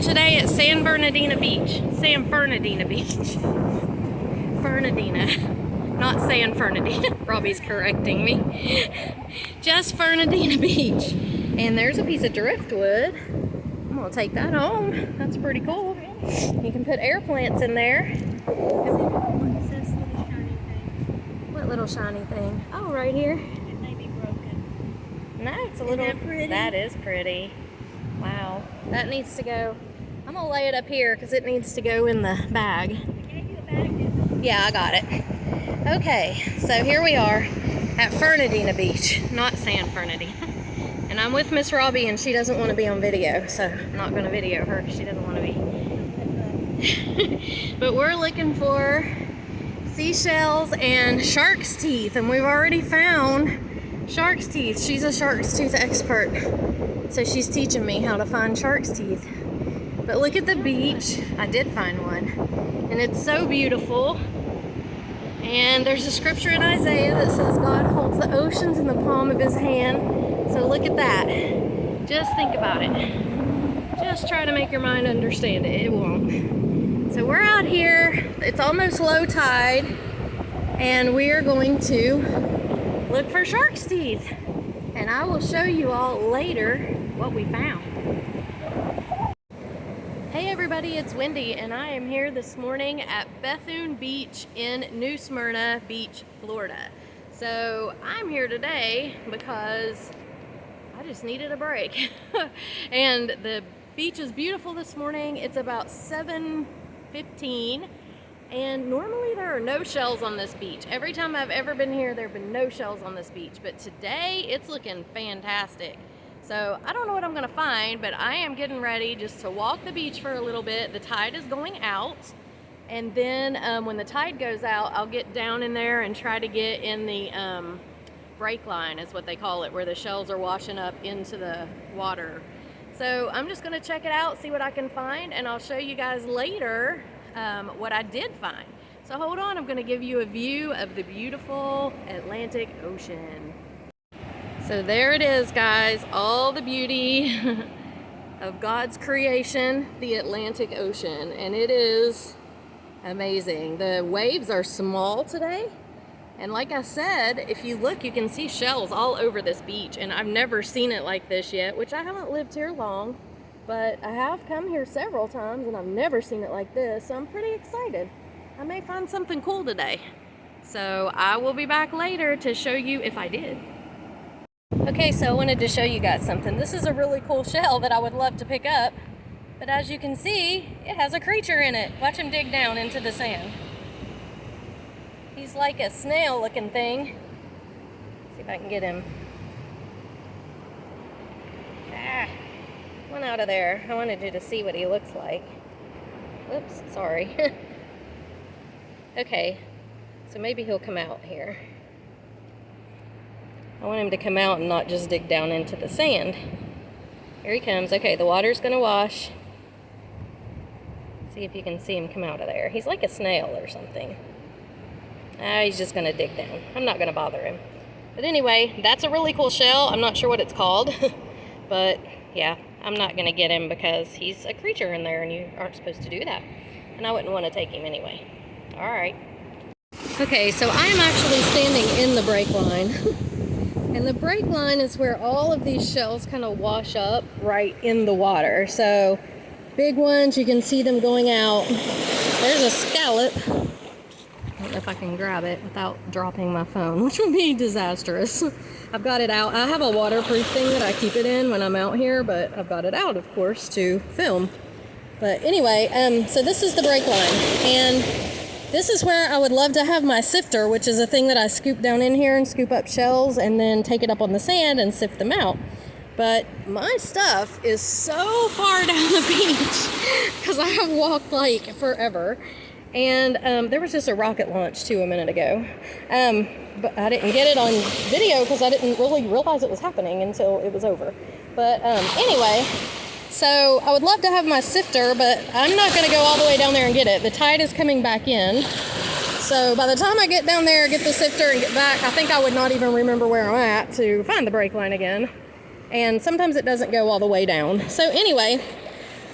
today at San Bernardino Beach. San Fernandina Beach. Fernandina. Not San Fernandina. Robbie's correcting me. Just Fernandina Beach. And there's a piece of driftwood. I'm gonna take that home. That's pretty cool. You can put air plants in there. What little shiny thing? Oh, right here. It may be broken. No, it's a little. Isn't that pretty? That is pretty. Wow. That needs to go. I'm gonna lay it up here because it needs to go in the bag. I gave you a bag, didn't I? Yeah, I got it. Okay, so here we are at Fernandina Beach, not San Fernandina. And I'm with Miss Robbie, and she doesn't want to be on video, so I'm not going to video her because she doesn't want to be. But we're looking for seashells and shark's teeth, and we've already found shark's teeth. She's a shark's tooth expert, so she's teaching me how to find shark's teeth. But look at the beach. I did find one, and it's so beautiful. And there's a scripture in Isaiah that says God holds the oceans in the palm of his hand. So look at that. Just think about it. Just try to make your mind understand it. It won't. So we're out here. It's almost low tide. And we are going to look for shark's teeth. And I will show you all later what we found. Hey everybody, it's Wendy, and I am here this morning at Bethune Beach in New Smyrna Beach, Florida. So I'm here today because I just needed a break. And the beach is beautiful this morning. It's about 7:15, and normally there are no shells on this beach. Every time I've ever been here, there have been no shells on this beach, but today it's looking fantastic. So I don't know what I'm gonna find, but I am getting ready just to walk the beach for a little bit. The tide is going out, and then when the tide goes out, I'll get down in there and try to get in the break line, is what they call it, where the shells are washing up into the water. So I'm just gonna check it out, see what I can find, and I'll show you guys later what I did find. So hold on, I'm gonna give you a view of the beautiful Atlantic Ocean. So there it is, guys, all the beauty of God's creation, the Atlantic Ocean, and it is amazing. The waves are small today, and like I said, if you look, you can see shells all over this beach, and I've never seen it like this yet, which I haven't lived here long, but I have come here several times, and I've never seen it like this, so I'm pretty excited. I may find something cool today. So I will be back later to show you if I did. Okay, so I wanted to show you guys something. This is a really cool shell that I would love to pick up, but as you can see, it has a creature in it. Watch him dig down into the sand. He's like a snail looking thing. Let's see if I can get him. Ah, went out of there. I wanted you to see what he looks like. Whoops, sorry. Okay, so maybe he'll come out here. I want him to come out and not just dig down into the sand. Here he comes. Okay, the water's gonna wash. See if you can see him come out of there. He's like a snail or something. He's just gonna dig down. I'm not gonna bother him. But anyway, that's a really cool shell. I'm not sure what it's called, but yeah, I'm not gonna get him because he's a creature in there and you aren't supposed to do that. And I wouldn't want to take him anyway. All right. Okay, so I'm actually standing in the break line. And the break line is where all of these shells kind of wash up right in the water. So big ones, you can see them going out. There's a scallop. I don't know if I can grab it without dropping my phone, which would be disastrous. I've got it out. I have a waterproof thing that I keep it in when I'm out here, but I've got it out, of course, to film. But anyway, so this is the break line. And this is where I would love to have my sifter, which is a thing that I scoop down in here and scoop up shells and then take it up on the sand and sift them out. But my stuff is so far down the beach because I have walked like forever. And there was just a rocket launch too a minute ago. But I didn't get it on video because I didn't really realize it was happening until it was over. But anyway, so I would love to have my sifter, but I'm not going to go all the way down there and get it. The tide is coming back in. So by the time I get down there, get the sifter, and get back, I think I would not even remember where I'm at to find the break line again. And sometimes it doesn't go all the way down. So anyway,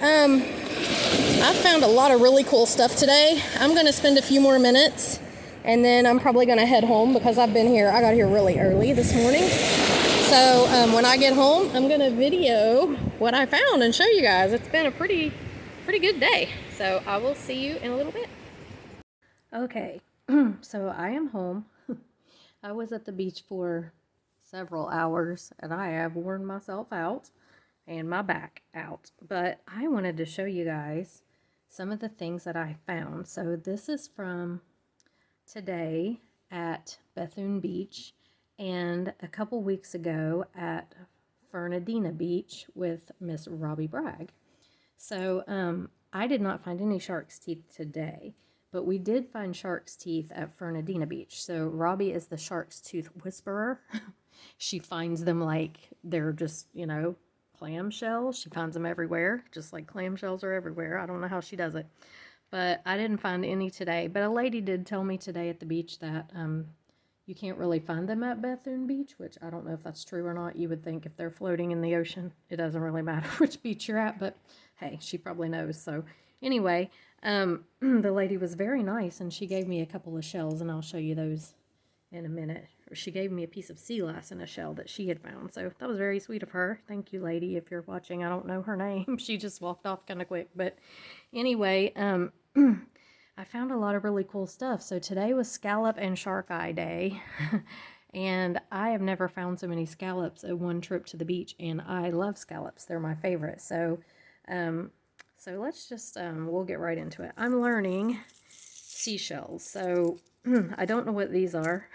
I found a lot of really cool stuff today. I'm going to spend a few more minutes and then I'm probably going to head home because I got here really early this morning. So when I get home, I'm going to video what I found and show you guys. It's been a pretty good day. So I will see you in a little bit. Okay, so I am home. I was at the beach for several hours and I have worn myself out and my back out. But I wanted to show you guys some of the things that I found. So this is from today at Bethune Beach and a couple weeks ago at Fernandina Beach with Miss Robbie Bragg. So I did not find any shark's teeth today, but we did find shark's teeth at Fernandina Beach. So Robbie is the shark's tooth whisperer. She finds them like they're just, you know, clam shells. She finds them everywhere, just like clam shells are everywhere. I don't know how she does it, but I didn't find any today. But a lady did tell me today at the beach that you can't really find them at Bethune Beach, which I don't know if that's true or not. You would think if they're floating in the ocean, it doesn't really matter which beach you're at, but hey, she probably knows. So anyway, the lady was very nice and she gave me a couple of shells and I'll show you those in a minute. She gave me a piece of sea glass in a shell that she had found. So that was very sweet of her. Thank you, lady, if you're watching. I don't know her name. She just walked off kind of quick. But anyway, I found a lot of really cool stuff. So today was scallop and shark eye day. And I have never found so many scallops at one trip to the beach. And I love scallops. They're my favorite. So let's just, we'll get right into it. I'm learning seashells. So I don't know what these are.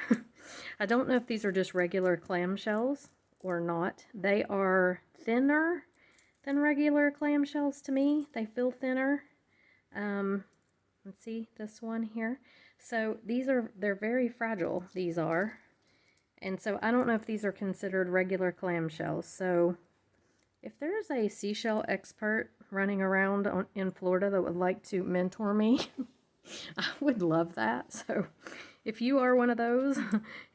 I don't know if these are just regular clam shells or not. They are thinner than regular clam shells to me. They feel thinner. Let's see this one here. So they're very fragile, these are. And so I don't know if these are considered regular clam shells. So if there's a seashell expert running around in Florida that would like to mentor me, I would love that. So if you are one of those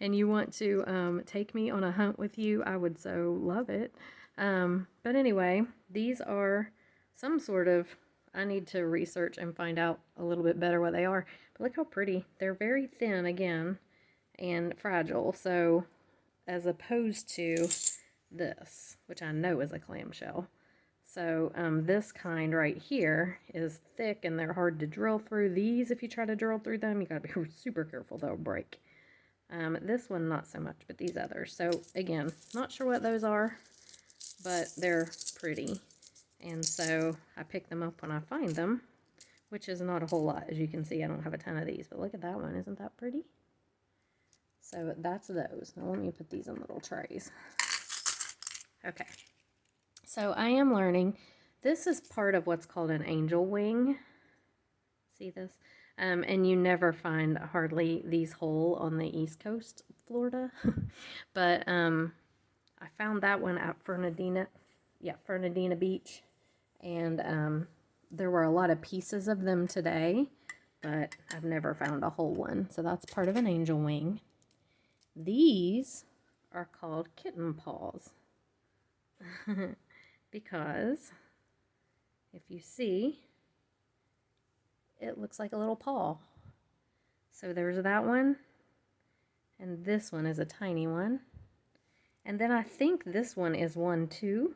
and you want to take me on a hunt with you, I would so love it. But anyway, these are some sort of, I need to research and find out a little bit better what they are. But look how pretty. They're very thin again and fragile. So as opposed to this, which I know is a clamshell. So this kind right here is thick and they're hard to drill through. These, if you try to drill through them, you gotta be super careful, they'll break. This one, not so much, but these others. So again, not sure what those are, but they're pretty. And so I pick them up when I find them, which is not a whole lot. As you can see, I don't have a ton of these, but look at that one. Isn't that pretty? So that's those. Now let me put these in little trays. Okay. So I am learning, this is part of what's called an angel wing. See this? And you never find hardly these whole on the East Coast, Florida. But I found that one at Fernandina Beach. And there were a lot of pieces of them today, but I've never found a whole one. So that's part of an angel wing. These are called kitten paws. Because if you see, it looks like a little paw. So there's that one, and this one is a tiny one. And then I think this one is one too.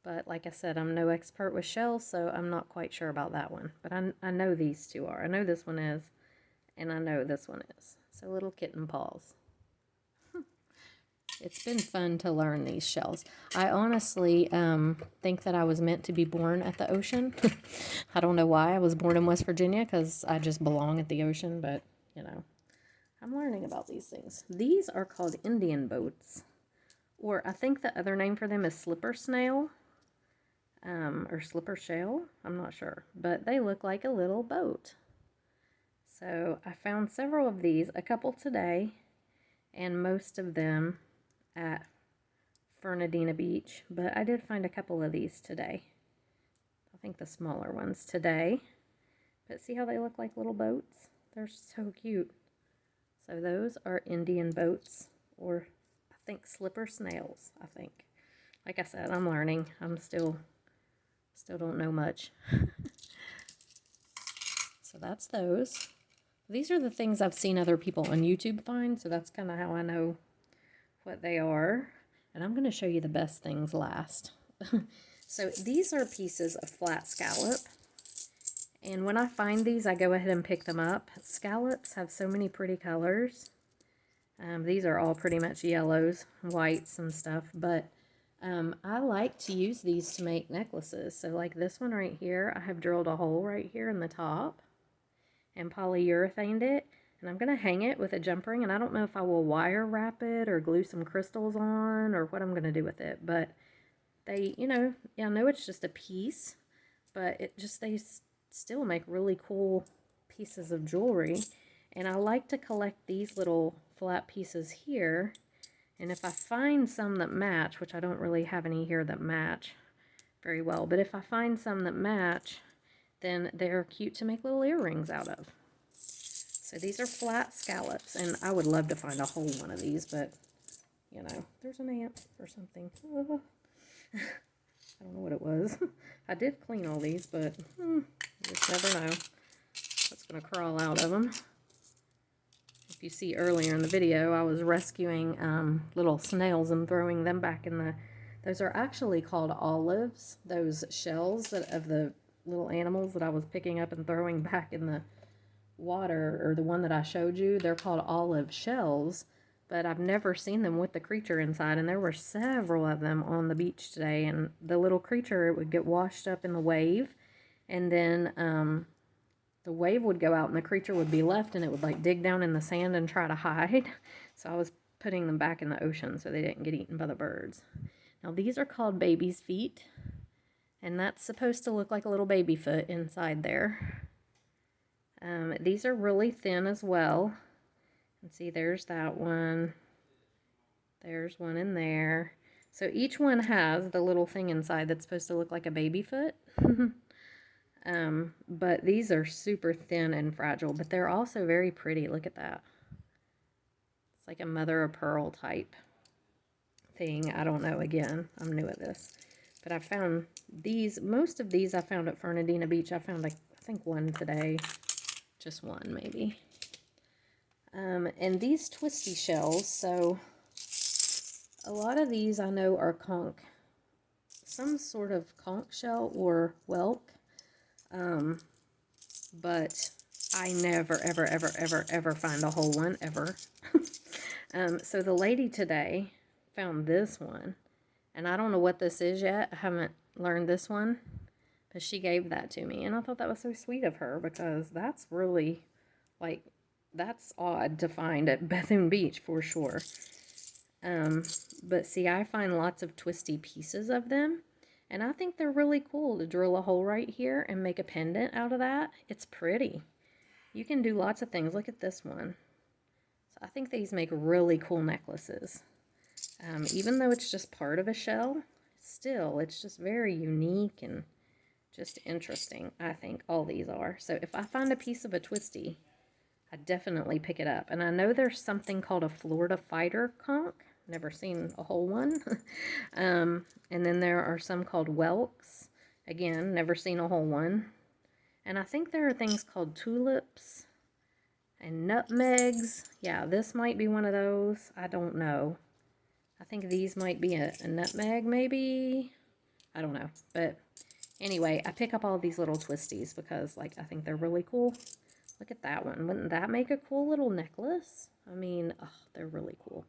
But like I said, I'm no expert with shells, so I'm not quite sure about that one. But I know these two are. I know this one is, and I know this one is. So little kitten paws. It's been fun to learn these shells. I honestly think that I was meant to be born at the ocean. I don't know why I was born in West Virginia, because I just belong at the ocean, but, you know, I'm learning about these things. These are called Indian boats, or I think the other name for them is slipper snail, or slipper shell. I'm not sure, but they look like a little boat. So I found several of these, a couple today, and most of them at Fernandina Beach, but I did find a couple of these today. I think the smaller ones today. But see how they look like little boats? They're so cute. So those are Indian boats, or I think slipper snails, I think. Like I said, I'm learning. I'm still Still don't know much. So that's those. These are the things I've seen other people on YouTube find, so that's kind of how I know what they are. And I'm going to show you the best things last. So these are pieces of flat scallop. And when I find these, I go ahead and pick them up. Scallops have so many pretty colors. These are all pretty much yellows, whites, and stuff. But I like to use these to make necklaces. So like this one right here, I have drilled a hole right here in the top and polyurethaned it. And I'm going to hang it with a jump ring. And I don't know if I will wire wrap it or glue some crystals on or what I'm going to do with it. But they, you know, yeah, I know it's just a piece. But they still make really cool pieces of jewelry. And I like to collect these little flat pieces here. And if I find some that match, which I don't really have any here that match very well, but if I find some that match, then they're cute to make little earrings out of. So these are flat scallops, and I would love to find a whole one of these, but, you know, there's an ant or something. I don't know what it was. I did clean all these, but you just never know what's going to crawl out of them. If you see earlier in the video, I was rescuing little snails and throwing them back in the... Those are actually called olives, those shells of the little animals that I was picking up and throwing back in the water, or the one that I showed you. They're called olive shells, but I've never seen them with the creature inside, and there were several of them on the beach today, and the little creature, it would get washed up in the wave, and then the wave would go out and the creature would be left, and it would like dig down in the sand and try to hide. So I was putting them back in the ocean so they didn't get eaten by the birds. Now these are called baby's feet, and that's supposed to look like a little baby foot inside there. These are really thin as well. And see, there's that one. There's one in there. So each one has the little thing inside that's supposed to look like a baby foot. But these are super thin and fragile, but they're also very pretty. Look at that. It's like a mother of pearl type thing. I don't know. Again, I'm new at this. But I found these, most of these I found at Fernandina Beach. I found, like, I think one today. Just one, maybe. And these twisty shells, so a lot of these I know are conch, some sort of conch shell or whelk. But I never, ever, ever, ever, ever find a whole one, ever. So the lady today found this one, and I don't know what this is yet. I haven't learned this one, but she gave that to me, and I thought that was so sweet of her, because that's really, like, that's odd to find at Bethune Beach for sure. But see, I find lots of twisty pieces of them, and I think they're really cool to drill a hole right here and make a pendant out of that. It's pretty. You can do lots of things. Look at this one. So I think these make really cool necklaces. Even though it's just part of a shell, still, it's just very unique and just interesting. I think all these are. So if I find a piece of a twisty, I definitely pick it up. And I know there's something called a Florida fighter conch. Never seen a whole one. And then there are some called whelks. Again, never seen a whole one. And I think there are things called tulips and nutmegs. Yeah, this might be one of those. I don't know. I think these might be a nutmeg, maybe. I don't know. But anyway, I pick up all these little twisties because, like, I think they're really cool. Look at that one. Wouldn't that make a cool little necklace? I mean, oh, they're really cool.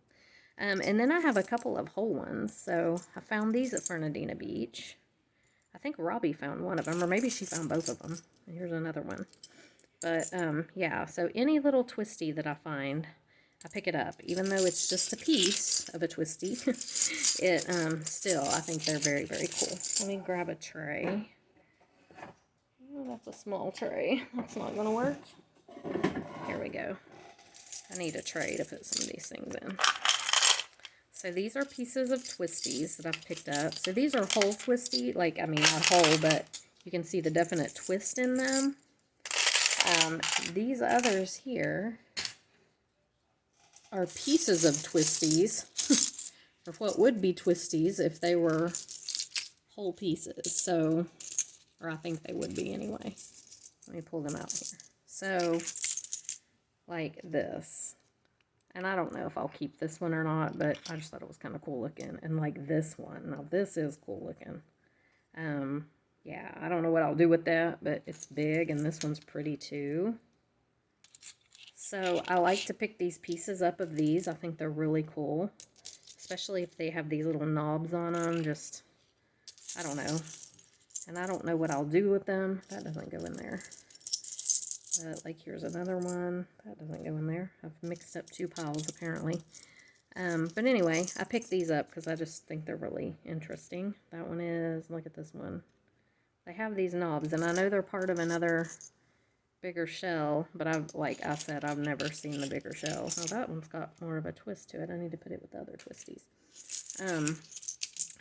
And then I have a couple of whole ones. So I found these at Fernandina Beach. I think Robbie found one of them, or maybe she found both of them. Here's another one. But, yeah, so any little twisty that I find, I pick it up. Even though it's just a piece of a twisty, it, still, I think they're very, very cool. Let me grab a tray. Oh, that's a small tray. That's not going to work. Here we go. I need a tray to put some of these things in. So these are pieces of twisties that I've picked up. So these are whole twisty, like, I mean, not whole, but you can see the definite twist in them. These others here are pieces of twisties, or what would be twisties if they were whole pieces. So Or I think they would be anyway. Let me pull them out here. So, like this. And I don't know if I'll keep this one or not, but I just thought it was kind of cool looking. And like this one. Now this is cool looking. Yeah, I don't know what I'll do with that, but it's big and this one's pretty too. So I like to pick these pieces up of these. I think they're really cool. Especially if they have these little knobs on them. Just, I don't know. And I don't know what I'll do with them. That doesn't go in there. Like here's another one. That doesn't go in there. I've mixed up two piles apparently. But anyway, I picked these up because I just think they're really interesting. That one is, look at this one. They have these knobs, and I know they're part of another bigger shell, but like I said, I've never seen the bigger shell. Oh, that one's got more of a twist to it. I need to put it with the other twisties.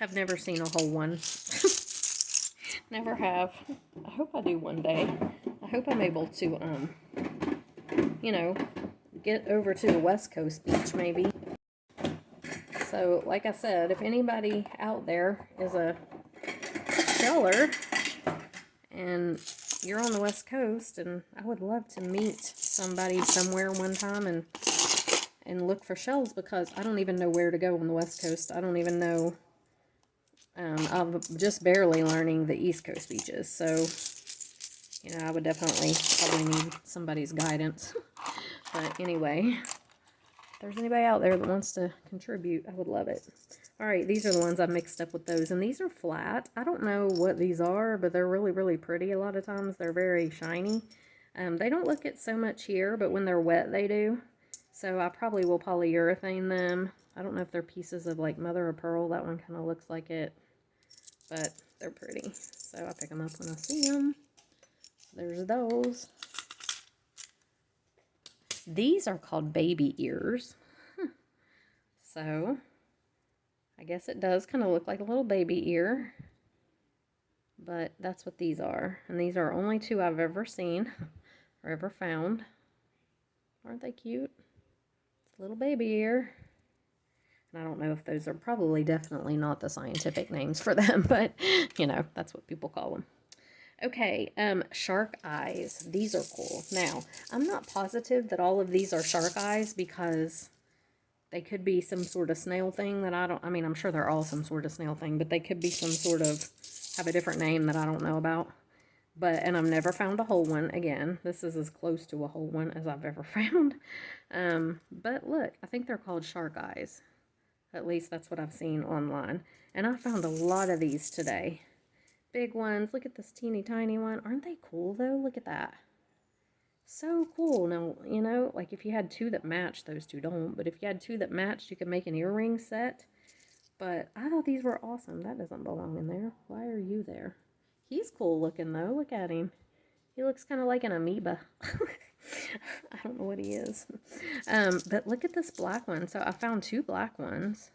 I've never seen a whole one. Never have. I hope I do one day. I hope I'm able to, you know, get over to the West Coast beach maybe. So, like I said, if anybody out there is a sheller and you're on the West Coast, and I would love to meet somebody somewhere one time and look for shells, because I don't even know where to go on the West Coast. I don't even know. I'm just barely learning the East Coast beaches, so you know, I would definitely probably need somebody's guidance. But anyway, if there's anybody out there that wants to contribute, I would love it. All right, these are the ones I mixed up with those, and these are flat. I don't know what these are, but they're really, really pretty. A lot of times they're very shiny. They don't look it so much here, but when they're wet, they do. So I probably will polyurethane them. I don't know if they're pieces of like mother of pearl. That one kind of looks like it, but they're pretty. So I pick them up when I see them. There's those. These are called baby ears. So I guess it does kind of look like a little baby ear, but that's what these are. And these are only two I've ever seen or ever found. Aren't they cute? It's a little baby ear. And I don't know if those are probably definitely not the scientific names for them, but you know, that's what people call them. Okay, shark eyes. These are cool. Now, I'm not positive that all of these are shark eyes, because they could be some sort of snail thing that I mean, I'm sure they're all some sort of snail thing, but they could be some sort of, have a different name that I don't know about. But, and I've never found a whole one. Again, this is as close to a whole one as I've ever found. But look, I think they're called shark eyes. At least that's what I've seen online. And I found a lot of these today. Big ones. Look at this teeny tiny one. Aren't they cool though? Look at that. So cool. Now, you know, like if you had two that matched, those two don't, but if you had two that matched, you could make an earring set. But I thought these were awesome. That doesn't belong in there. Why are you there? He's cool looking though. Look at him. He looks kind of like an amoeba. I don't know what he is. But look at this black one. So I found two black ones.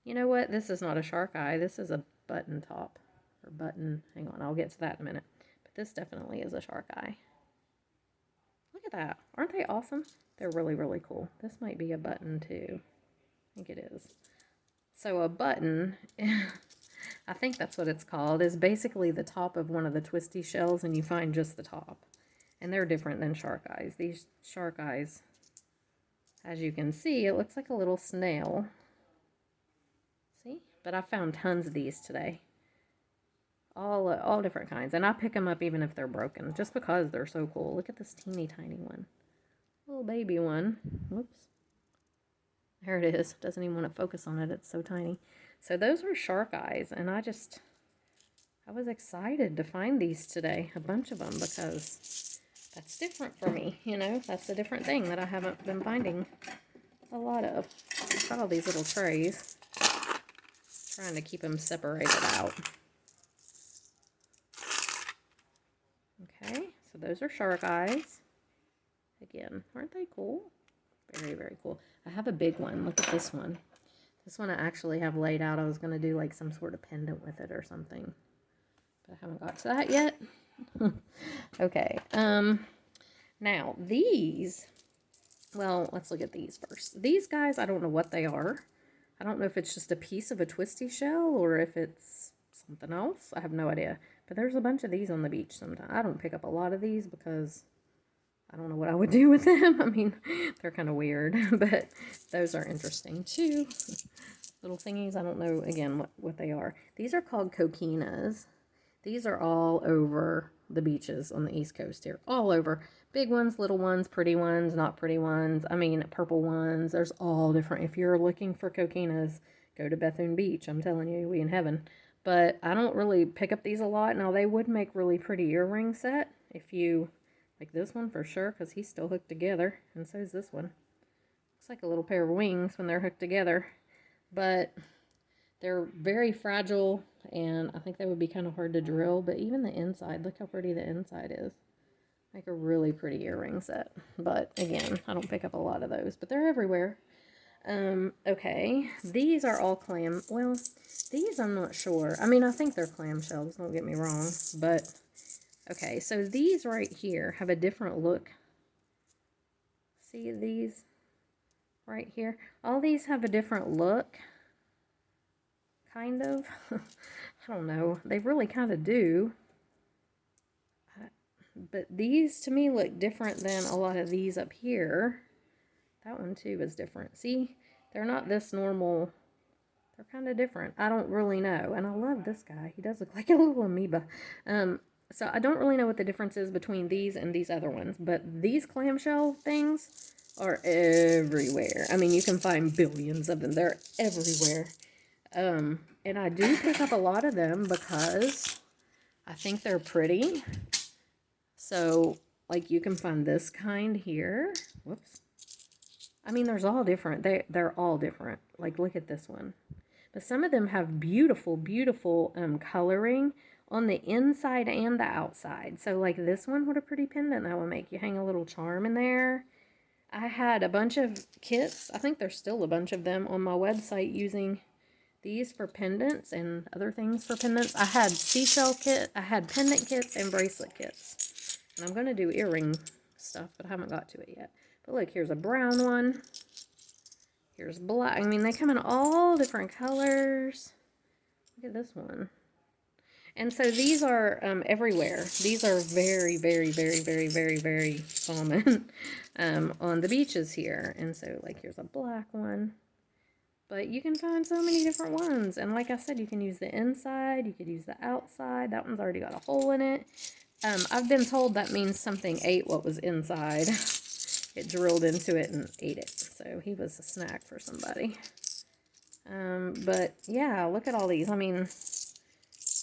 You know what? This is not a shark eye. This is a button top. Or button. Hang on. I'll get to that in a minute. But this definitely is a shark eye. Look at that. Aren't they awesome? They're really, really cool. This might be a button too. I think it is. So a button, I think that's what it's called, is basically the top of one of the twisty shells, and you find just the top. And they're different than shark eyes. These shark eyes, as you can see, it looks like a little snail. See? But I found tons of these today. All different kinds. And I pick them up even if they're broken, just because they're so cool. Look at this teeny tiny one. Little baby one. Whoops. There it is. Doesn't even want to focus on it. It's so tiny. So those are shark eyes. And I was excited to find these today. A bunch of them, because that's different for me. You know, that's a different thing that I haven't been finding a lot of. I've got all these little trays. Trying to keep them separated out. Okay, so those are shark eyes. Again, aren't they cool? Very, very cool. I have a big one. Look at this one. This one I actually have laid out. I was going to do like some sort of pendant with it or something, but I haven't got to that yet. Okay, now these, well, let's look at these first. These guys, I don't know what they are. I don't know if it's just a piece of a twisty shell or if it's something else. I have no idea. But there's a bunch of these on the beach sometimes. I don't pick up a lot of these because I don't know what I would do with them. I mean, they're kind of weird, but those are interesting too. Little thingies, I don't know, again, what they are. These are called Coquinas. These are all over the beaches on the East Coast here. All over. Big ones, little ones, pretty ones, not pretty ones. I mean, purple ones. There's all different. If you're looking for Coquinas, go to Bethune Beach. I'm telling you, we in heaven. But I don't really pick up these a lot. Now, they would make really pretty earring set if you, like this one for sure, because he's still hooked together. And so is this one. Looks like a little pair of wings when they're hooked together. But they're very fragile, and I think they would be kind of hard to drill. But even the inside, look how pretty the inside is. Make a really pretty earring set. But again, I don't pick up a lot of those, but they're everywhere. Okay, these are all clam. Well, these I'm not sure. I mean, I think they're clam shells, don't get me wrong. But, okay, so these right here have a different look. See these right here? All these have a different look. Kind of. I don't know. They really kind of do. But these to me look different than a lot of these up here. That one too is different. See, they're not this normal. They're kind of different. I don't really know. And I love this guy. He does look like a little amoeba. So I don't really know what the difference is between these and these other ones. But these clamshell things are everywhere. I mean, you can find billions of them. They're everywhere. And I do pick up a lot of them because I think they're pretty. So, like, you can find this kind here. Whoops. I mean, there's all different. They're all different. Like, look at this one. But some of them have beautiful, beautiful coloring on the inside and the outside. So, like, this one, what a pretty pendant that will make. You hang a little charm in there. I had a bunch of kits. I think there's still a bunch of them on my website using these for pendants and other things for pendants. I had seashell kit, I had pendant kits and bracelet kits. And I'm going to do earring stuff, but I haven't got to it yet. But look, here's a brown one. Here's black. I mean, they come in all different colors. Look at this one. And so these are everywhere. These are very, very, very, very, very, very common on the beaches here. And so, like, here's a black one. But you can find so many different ones. And like I said, you can use the inside. You could use the outside. That one's already got a hole in it. I've been told that means something ate what was inside. It drilled into it and ate it. So he was a snack for somebody. But yeah, look at all these. I mean,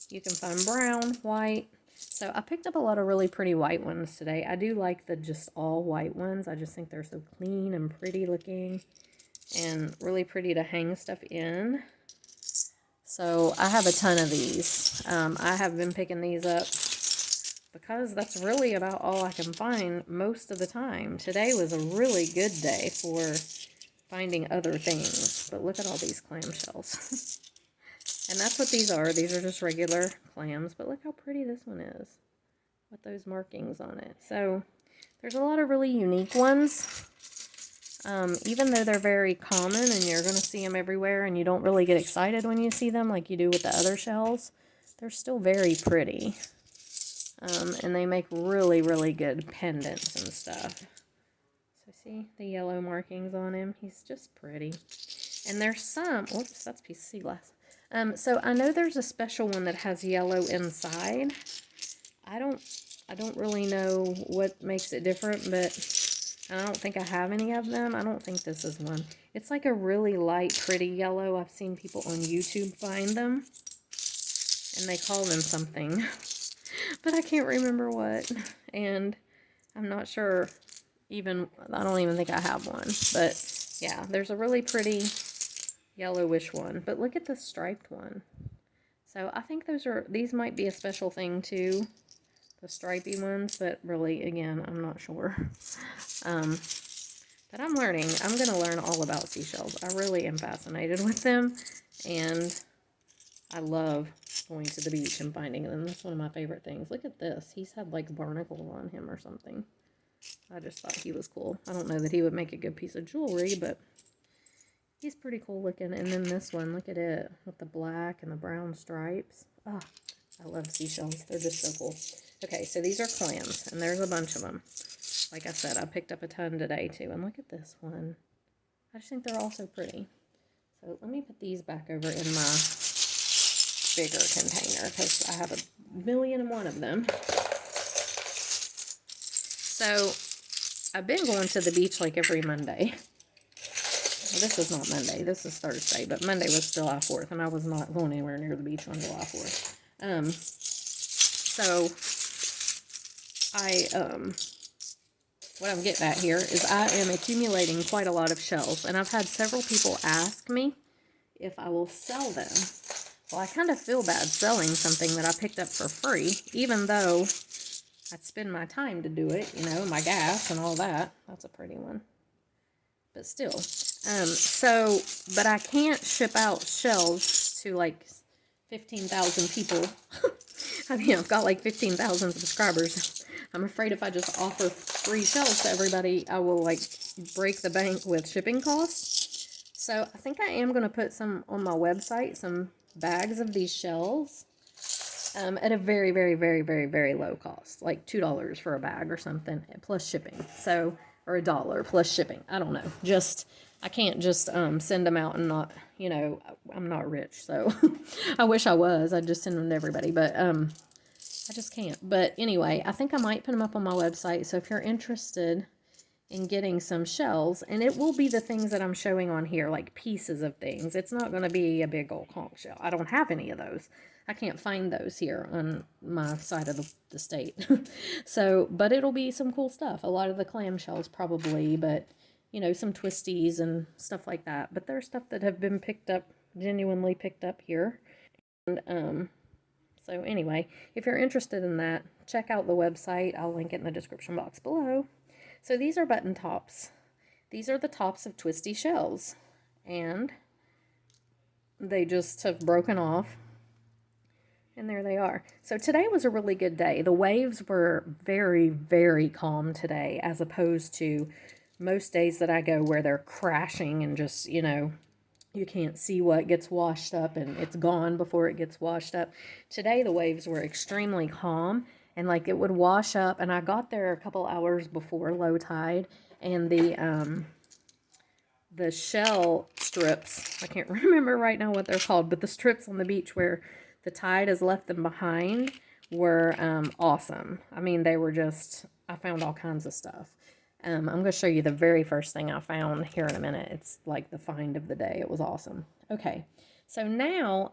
you can find brown, white. So I picked up a lot of really pretty white ones today. I do like the just all white ones. I just think they're so clean and pretty looking. And really pretty to hang stuff in. So I have a ton of these. I have been picking these up because that's really about all I can find most of the time. Today was a really good day for finding other things. But look at all these clamshells. And that's what these are. These are just regular clams. But look how pretty this one is with those markings on it. So there's a lot of really unique ones. Even though they're very common and you're going to see them everywhere and you don't really get excited when you see them like you do with the other shells, they're still very pretty. And they make really, really good pendants and stuff. So see the yellow markings on him? He's just pretty. And there's some, whoops, that's a piece of sea glass. So I know there's a special one that has yellow inside. I don't really know what makes it different, but I don't think I have any of them. I don't think this is one. It's like a really light, pretty yellow. I've seen people on YouTube find them. And they call them something. But I can't remember what. And I'm not sure even, I don't even think I have one. But yeah, there's a really pretty yellowish one. But look at the striped one. So I think these might be a special thing too. The stripy ones, but really, again, I'm not sure. But I'm learning. I'm going to learn all about seashells. I really am fascinated with them, and I love going to the beach and finding them. That's one of my favorite things. Look at this. He's had, like, barnacle on him or something. I just thought he was cool. I don't know that he would make a good piece of jewelry, but he's pretty cool looking. And then this one, look at it, with the black and the brown stripes. Oh, I love seashells. They're just so cool. Okay, so these are clams, and there's a bunch of them. Like I said, I picked up a ton today, too. And look at this one. I just think they're all so pretty. So let me put these back over in my bigger container, because I have 1,000,001 of them. So I've been going to the beach like every Monday. Well, this is not Monday. This is Thursday, but Monday was July 4th, and I was not going anywhere near the beach on July 4th. So what I'm getting at here is I am accumulating quite a lot of shells, and I've had several people ask me if I will sell them. Well, I kind of feel bad selling something that I picked up for free, even though I'd spend my time to do it, you know, my gas and all that. That's a pretty one. But still. But I can't ship out shells to like 15,000 people. I mean, I've got like 15,000 subscribers. I'm afraid if I just offer free shells to everybody, I will like break the bank with shipping costs. So I think I am going to put some on my website, some bags of these shells. At a very, very, very, very, very low cost, like $2 for a bag or something, plus shipping. So, or $1 plus shipping. I don't know. I can't just send them out and not, you know, I'm not rich, so I wish I was. I'd just send them to everybody, but I just can't. But anyway, I think I might put them up on my website. So if you're interested in getting some shells, and it will be the things that I'm showing on here, like pieces of things. It's not going to be a big old conch shell. I don't have any of those. I can't find those here on my side of the state. So, but it'll be some cool stuff. A lot of the clam shells probably, but, you know, some twisties and stuff like that. But there's stuff that have been picked up, genuinely picked up here. And, so anyway, if you're interested in that, check out the website. I'll link it in the description box below. So these are button tops. These are the tops of twisty shells. And they just have broken off. And there they are. So today was a really good day. The waves were very, very calm today, as opposed to most days that I go where they're crashing and just, you know, you can't see what gets washed up and it's gone before it gets washed up. Today the waves were extremely calm, and like it would wash up, and I got there a couple hours before low tide, and the shell strips, I can't remember right now what they're called, but the strips on the beach where the tide has left them behind were awesome. I mean, they were just, I found all kinds of stuff. I'm going to show you the very first thing I found here in a minute. It's like the find of the day. It was awesome. Okay, so now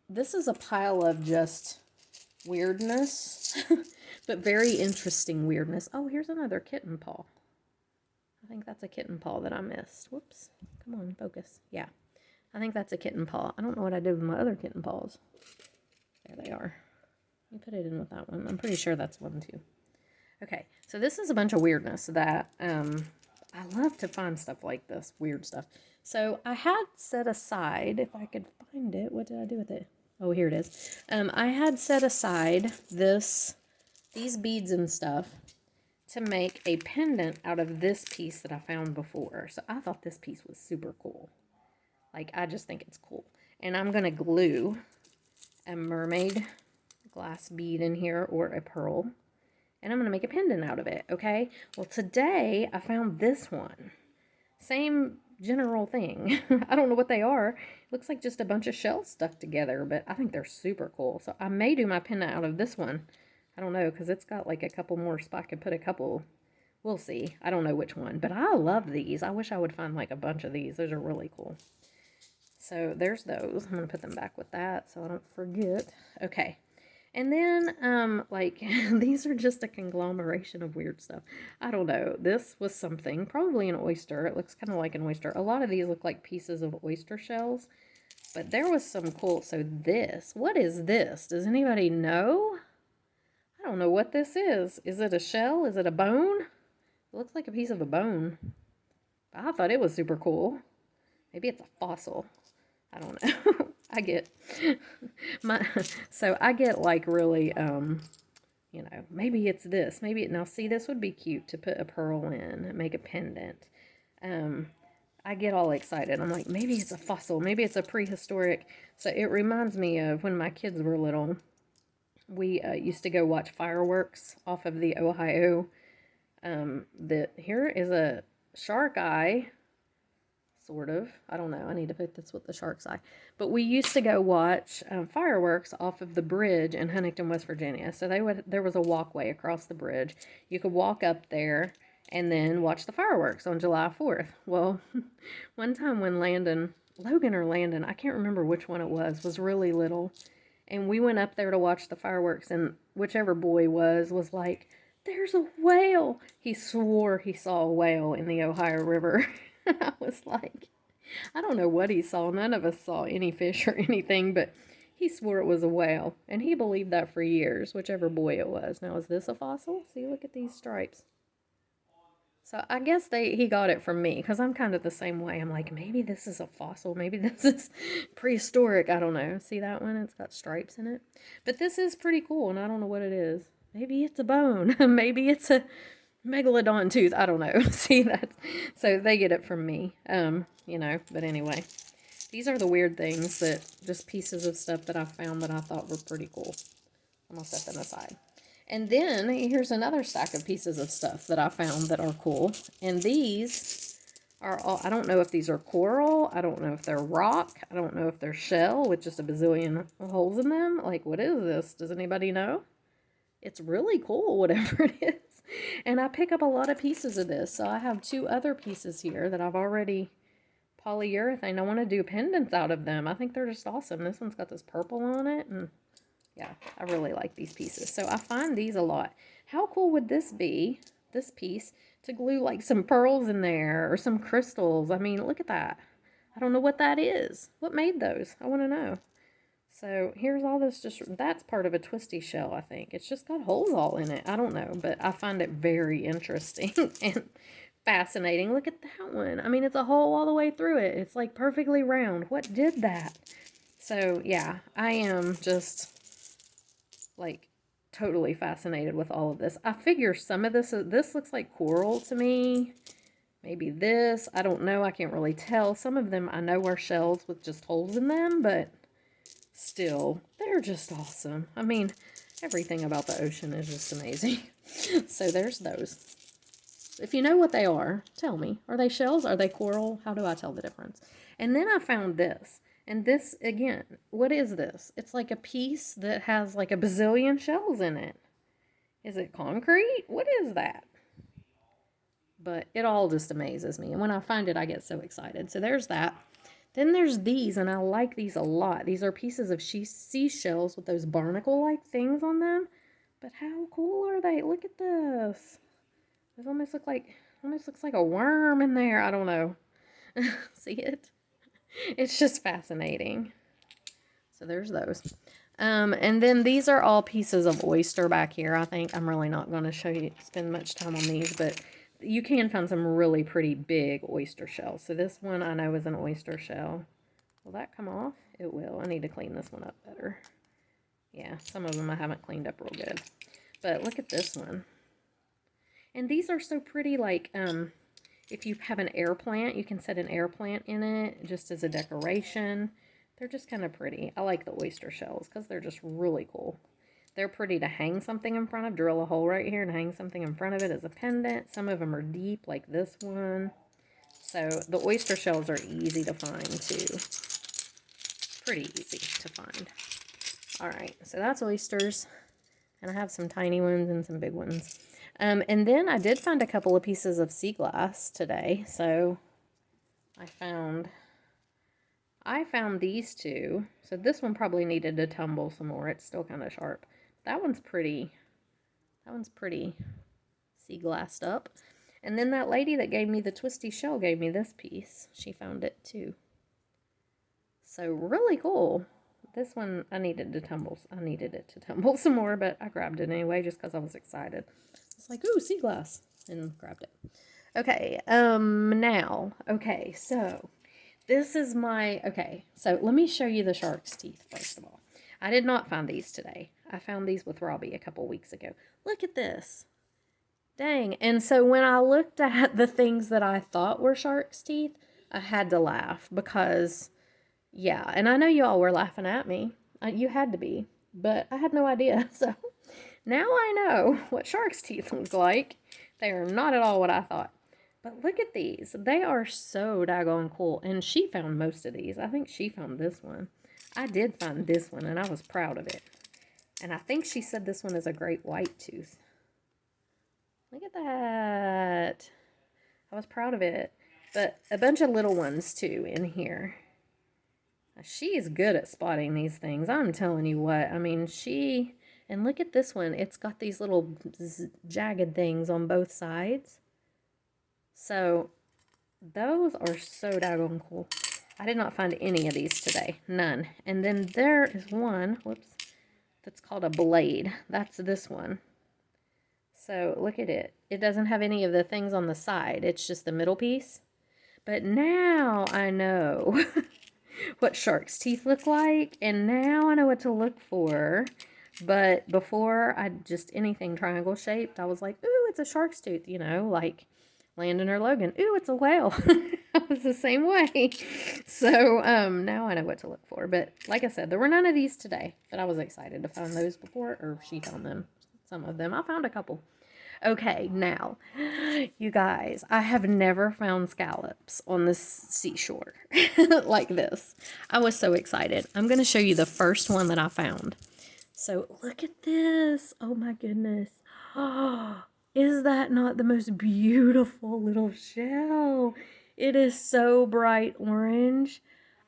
this is a pile of just weirdness, but very interesting weirdness. Oh, here's another kitten paw. I think that's a kitten paw that I missed. Whoops. Come on, focus. Yeah. I think that's a kitten paw. I don't know what I did with my other kitten paws. There they are. Let me put it in with that one. I'm pretty sure that's one too. Okay, so this is a bunch of weirdness that I love to find stuff like this, weird stuff. So I had set aside, if I could find it, what did I do with it? Oh, here it is. I had set aside these beads and stuff to make a pendant out of this piece that I found before. So I thought this piece was super cool. Like, I just think it's cool. And I'm going to glue a mermaid glass bead in here, or a pearl. And I'm going to make a pendant out of it, okay? Well, today I found this one. Same general thing. I don't know what they are. It looks like just a bunch of shells stuck together, but I think they're super cool. So I may do my pendant out of this one. I don't know, because it's got like a couple more spots. I could put a couple. We'll see. I don't know which one. But I love these. I wish I would find like a bunch of these. Those are really cool. So there's those. I'm going to put them back with that so I don't forget. Okay. And then, like, these are just a conglomeration of weird stuff. I don't know. This was something, probably an oyster. It looks kind of like an oyster. A lot of these look like pieces of oyster shells. But there was some cool, so this, what is this? Does anybody know? I don't know what this is. Is it a shell? Is it a bone? It looks like a piece of a bone. I thought it was super cool. Maybe it's a fossil. I don't know. I get like really, you know, maybe it's this. Maybe, now see, this would be cute to put a pearl in, make a pendant. I get all excited. I'm like, maybe it's a fossil. Maybe it's a prehistoric. So it reminds me of when my kids were little. We used to go watch fireworks off of the Ohio. Here is a shark eye, sort of. I don't know. I need to put this with the shark's eye. But we used to go watch fireworks off of the bridge in Huntington, West Virginia. So there was a walkway across the bridge. You could walk up there and then watch the fireworks on July 4th. Well, one time when Logan or Landon, I can't remember which one it was really little. And we went up there to watch the fireworks, and whichever boy was like, there's a whale. He swore he saw a whale in the Ohio River. I was like, I don't know what he saw. None of us saw any fish or anything, but he swore it was a whale. And he believed that for years, whichever boy it was. Now, is this a fossil? See, look at these stripes. So I guess he got it from me, because I'm kind of the same way. I'm like, maybe this is a fossil. Maybe this is prehistoric. I don't know. See that one? It's got stripes in it. But this is pretty cool, and I don't know what it is. Maybe it's a bone. Maybe it's a megalodon tooth. I don't know. See that? So they get it from me. You know, but anyway. These are the weird things that, just pieces of stuff that I found that I thought were pretty cool. I'm going to set them aside. And then here's another stack of pieces of stuff that I found that are cool. And these are all, I don't know if these are coral. I don't know if they're rock. I don't know if they're shell with just a bazillion holes in them. Like, what is this? Does anybody know? It's really cool, whatever it is. And I pick up a lot of pieces of this. So I have 2 other pieces here that I've already polyurethane. I want to do pendants out of them. I think they're just awesome. This one's got this purple on it, and yeah, I really like these pieces. So I find these a lot. How cool would this be, this piece, to glue like some pearls in there or some crystals? I mean, look at that. I don't know what that is. What made those? I want to know. So here's all this, that's part of a Twisty shell, I think. It's just got holes all in it. I don't know, but I find it very interesting and fascinating. Look at that one. I mean, it's a hole all the way through it. It's like perfectly round. What did that? So yeah, I am just like totally fascinated with all of this. I figure some of this looks like coral to me. Maybe this, I don't know. I can't really tell. Some of them I know are shells with just holes in them, but still, they're just awesome. I mean, everything about the ocean is just amazing. So there's those. If you know what they are, tell me. Are they shells? Are they coral? How do I tell the difference? And then I found this. And this, again, what is this? It's like a piece that has like a bazillion shells in it. Is it concrete? What is that? But it all just amazes me. And when I find it, I get so excited. So there's that. Then there's these, and I like these a lot. These are pieces of seashells with those barnacle-like things on them. But how cool are they? Look at this. It almost looks like a worm in there. I don't know. See it? It's just fascinating. So there's those. And then these are all pieces of oyster back here. I think I'm really not going to spend much time on these, but you can find some really pretty big oyster shells. So this one I know is an oyster shell. Will that come off? It will. I need to clean this one up better. Yeah, some of them I haven't cleaned up real good. But look at this one. And these are so pretty, like, if you have an air plant, you can set an air plant in it just as a decoration. They're just kind of pretty. I like the oyster shells because they're just really cool. They're pretty to hang something in front of. Drill a hole right here and hang something in front of it as a pendant. Some of them are deep, like this one. So the oyster shells are easy to find too. Pretty easy to find. All right, so that's oysters. And I have some tiny ones and some big ones. And then I did find a couple of pieces of sea glass today. So I found these 2. So this one probably needed to tumble some more. It's still kind of sharp. That one's pretty. That one's pretty sea glassed up. And then that lady that gave me the Twisty shell gave me this piece. She found it too. So really cool. This one I needed it to tumble some more, but I grabbed it anyway just because I was excited. It's like, ooh, sea glass, and grabbed it. Okay, so this is so let me show you the shark's teeth first of all. I did not find these today. I found these with Robbie a couple weeks ago. Look at this. Dang. And so when I looked at the things that I thought were shark's teeth, I had to laugh because, yeah, and I know y'all were laughing at me. You had to be. but I had no idea. So now I know what shark's teeth look like. They are not at all what I thought. But look at these. They are so daggone cool. And she found most of these. I think she found this one. I did find this one, and I was proud of it. And I think she said this one is a great white tooth. Look at that. I was proud of it. But a bunch of little ones, too, in here. She is good at spotting these things. I'm telling you what. I mean, she... And look at this one. It's got these little jagged things on both sides. So, those are so daggone cool. I did not find any of these today. None. And then there is one, whoops, that's called a blade. That's this one. So, look at it. It doesn't have any of the things on the side. It's just the middle piece. But now I know what shark's teeth look like. And now I know what to look for. But before, I just anything triangle shaped, I was like, ooh, it's a shark's tooth, you know, like Landon or Logan. Ooh, it's a whale. I was the same way. So now I know what to look for. But like I said, there were none of these today. But I was excited to find those before, or she found them. Some of them. I found a couple. Okay, now, you guys, I have never found scallops on the seashore like this. I was so excited. I'm going to show you the first one that I found. So look at this. Oh my goodness. Oh, is that not the most beautiful little shell? It is so bright orange.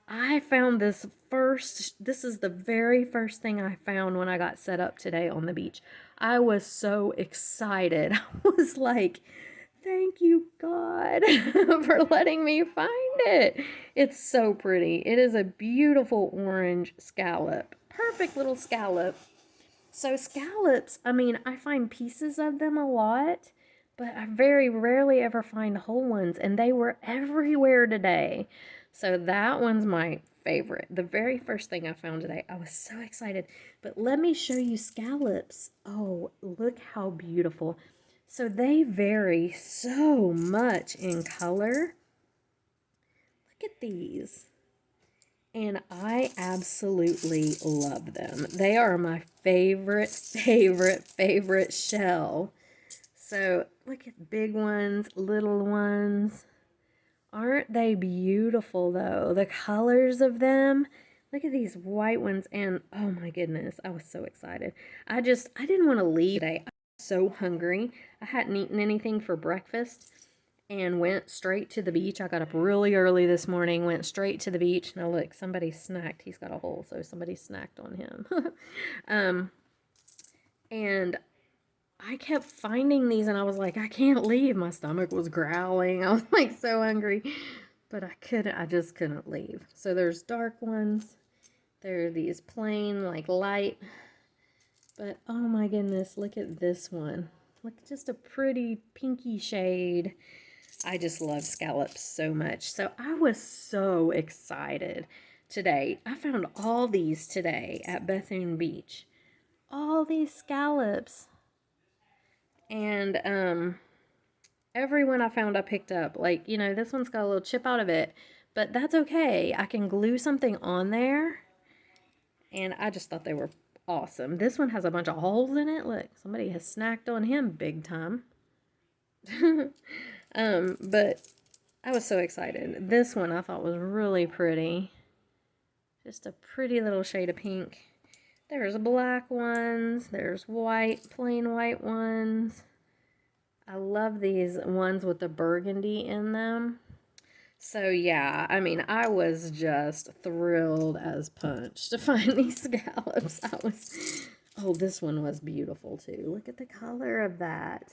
I found this is the very first thing I found when I got set up today on the beach. I was so excited. I was like, thank you, God, for letting me find it. It's so pretty. It is a beautiful orange scallop. Perfect little scallop. So scallops, I mean, I find pieces of them a lot, but I very rarely ever find whole ones, and they were everywhere today. So that one's my favorite. The very first thing I found today. I was so excited. But let me show you scallops. Oh, look how beautiful. So they vary so much in color. Look at these. And I absolutely love them. They are my favorite shell. So look at big ones, little ones. Aren't they beautiful though? The colors of them. Look at these white ones, and oh my goodness, I was so excited. I didn't want to leave today. I was so hungry. I hadn't eaten anything for breakfast and went straight to the beach. I got up really early this morning, went straight to the beach. Now look, somebody snacked. He's got a hole, so somebody snacked on him. And I kept finding these, and I was like, I can't leave. My stomach was growling. I was like so hungry, but I just couldn't leave. So there's dark ones. There are these plain, like light. But oh my goodness, look at this one. Look, just a pretty pinky shade. I just love scallops so much. So I was so excited today. I found all these today at Bethune Beach. All these scallops. And every one I found I picked up. Like, you know, this one's got a little chip out of it. But that's okay. I can glue something on there. And I just thought they were awesome. This one has a bunch of holes in it. Look, somebody has snacked on him big time. But I was so excited. This one I thought was really pretty. Just a pretty little shade of pink. There's black ones. There's white, plain white ones. I love these ones with the burgundy in them. So yeah, I mean, I was just thrilled as punch to find these scallops. Oh, this one was beautiful too. Look at the color of that.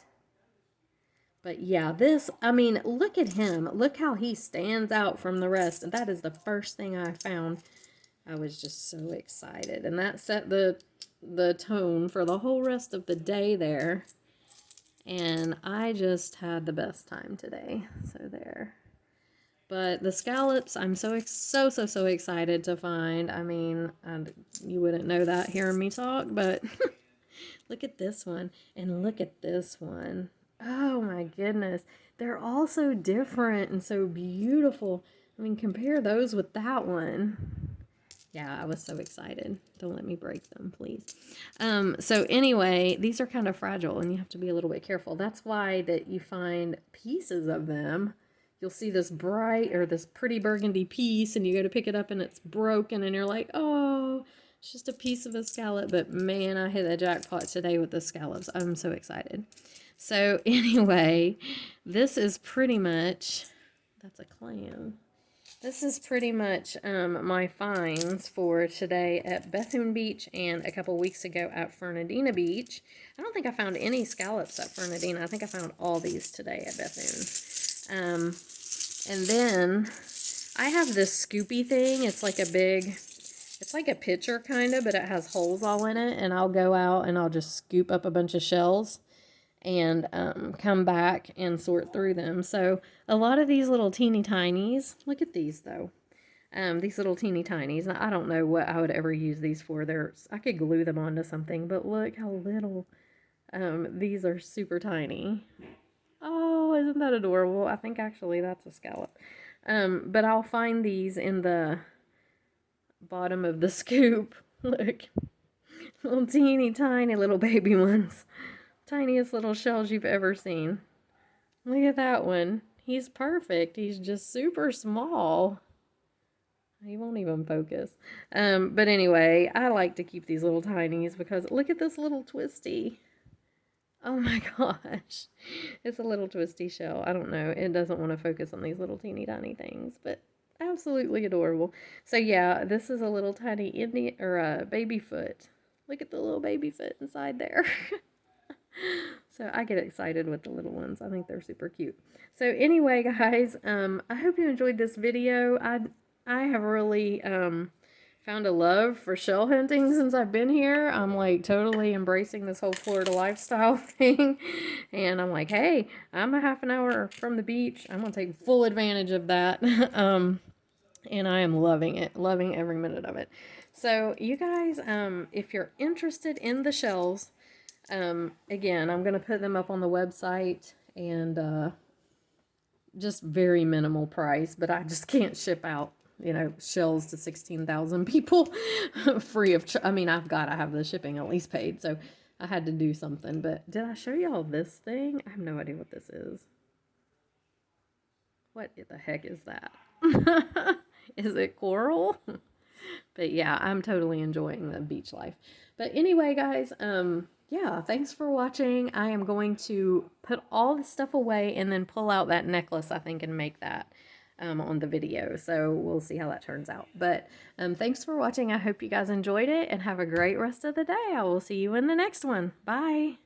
But yeah, I mean, look at him. Look how he stands out from the rest. And that is the first thing I found. I was just so excited. And that set the tone for the whole rest of the day there. And I just had the best time today. So there. But the scallops, I'm so excited to find. I mean, you wouldn't know that hearing me talk, but look at this one. And look at this one. Oh my goodness. They're all so different and so beautiful. I mean, compare those with that one. Yeah, I was so excited. Don't let me break them, please. So anyway, these are kind of fragile and you have to be a little bit careful. That's why that you find pieces of them. You'll see this bright or this pretty burgundy piece and you go to pick it up and it's broken and you're like, oh, it's just a piece of a scallop. But man, I hit the jackpot today with the scallops. I'm so excited. So anyway, this is pretty much, that's a clam. This is pretty much my finds for today at Bethune Beach and a couple weeks ago at Fernandina Beach. I don't think I found any scallops at Fernandina. I think I found all these today at Bethune. And then I have this scoopy thing. It's like it's like a pitcher kind of, but it has holes all in it. And I'll go out and I'll just scoop up a bunch of shells and come back and sort through them. So a lot of these little teeny tinies, look at these though. These little teeny tinies. Now, I don't know what I would ever use these for. I could glue them onto something, but look how little. These are super tiny. Oh, isn't that adorable? I think actually that's a scallop. But I'll find these in the bottom of the scoop. Look, little teeny tiny little baby ones. Tiniest little shells you've ever seen. Look at that one. He's perfect. He's just super small. He won't even focus. But anyway, I like to keep these little tinies because look at this little twisty. Oh my gosh. It's a little twisty shell. I don't know. It doesn't want to focus on these little teeny tiny things, but absolutely adorable. So yeah, this is a little tiny Indian or a baby foot. Look at the little baby foot inside there. So I get excited with the little ones. I think they're super cute. So anyway, guys, I hope you enjoyed this video. I have really found a love for shell hunting since I've been here. I'm like totally embracing this whole Florida lifestyle thing. And I'm like, hey, I'm a half an hour from the beach. I'm going to take full advantage of that. And I am loving it, loving every minute of it. So you guys, if you're interested in the shells, again, I'm going to put them up on the website and, just very minimal price, but I just can't ship out, you know, shells to 16,000 people free of, I mean, I've got to have the shipping at least paid. So I had to do something, but did I show y'all this thing? I have no idea what this is. What the heck is that? Is it coral? But yeah, I'm totally enjoying the beach life. But anyway, guys, yeah, thanks for watching. I am going to put all this stuff away and then pull out that necklace, I think, and make that on the video. So we'll see how that turns out. But thanks for watching. I hope you guys enjoyed it and have a great rest of the day. I will see you in the next one. Bye.